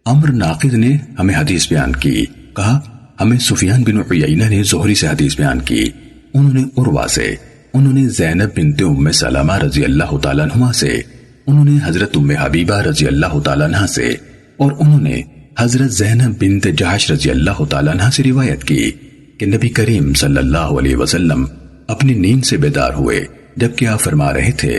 عمرو ناقد نے ہمیں حدیث بیان کی، کہا ہمیں سفیان بن عیینہ نے زہری سے حدیث بیان کی، انہوں نے عروہ سے، انہوں نے زینب بنت ام سلمہ رضی اللہ تعالیٰ عنہ سے، انہوں نے حضرت ام حبیبہ رضی اللہ تعالیٰ عنہ سے، اور انہوں نے حضرت زینب بنت جحش رضی اللہ تعالیٰ عنہ سے روایت کی کہ نبی کریم صلی اللہ علیہ وسلم اپنی نیند سے بیدار ہوئے جبکہ آپ فرما رہے تھے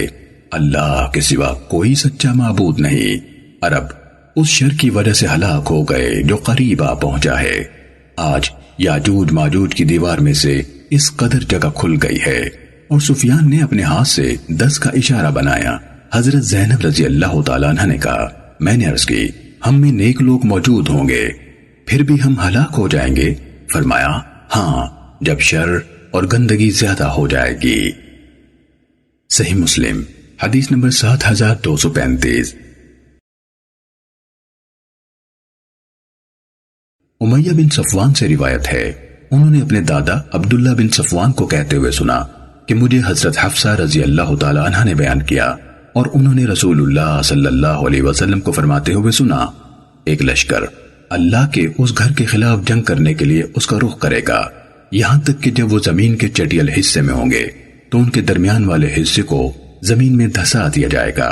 اللہ کے سوا کوئی سچا معبود نہیں، عرب اس شر کی وجہ سے ہلاک ہو گئے جو قریب آ پہنچا ہے۔ آج یاجوج ماجوج کی دیوار میں سے اس قدر جگہ کھل گئی ہے۔ اور سفیان نے اپنے ہاتھ سے 10 کا اشارہ بنایا۔ حضرت زینب رضی اللہ تعالیٰ عنہ نے کہا، میں نے عرض کی ہم میں نیک لوگ موجود ہوں گے پھر بھی ہم ہلاک ہو جائیں گے؟ فرمایا ہاں، جب شر اور گندگی زیادہ ہو جائے گی۔ صحیح مسلم حدیث نمبر 7235۔ امیہ بن صفوان سے روایت ہے، انہوں نے اپنے دادا عبداللہ بن صفوان کو کہتے ہوئے سنا کہ مجھے حضرت حفصہ رضی اللہ تعالی عنہ نے بیان کیا اور انہوں نے رسول اللہ صلی اللہ علیہ وسلم کو فرماتے ہوئے سنا، ایک لشکر اللہ کے اس گھر کے خلاف جنگ کرنے کے لیے اس کا رخ کرے گا، یہاں تک کہ جب وہ زمین کے چٹیل حصے میں ہوں گے تو ان کے درمیان والے حصے کو زمین میں دھسا دیا جائے گا،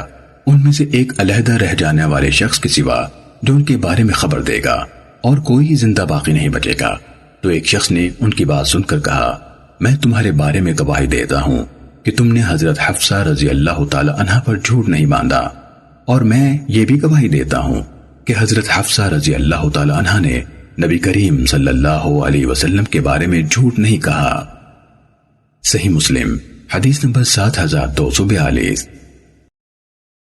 ان میں سے ایک علیحدہ رہ جانے والے شخص کے سوا جو ان کے بارے میں خبر دے گا، اور کوئی زندہ باقی نہیں بچے گا۔ تو ایک شخص نے ان کی بات سن کر کہا، میں تمہارے بارے میں گواہی دیتا ہوں کہ تم نے حضرت حفصہ رضی اللہ تعالی عنہ پر جھوٹ نہیں باندھا، اور میں یہ بھی گواہی دیتا ہوں کہ حضرت حفصہ رضی اللہ تعالی عنہ نے نبی کریم صلی اللہ علیہ وسلم کے بارے میں جھوٹ نہیں کہا۔ صحیح مسلم حدیث نمبر 7242۔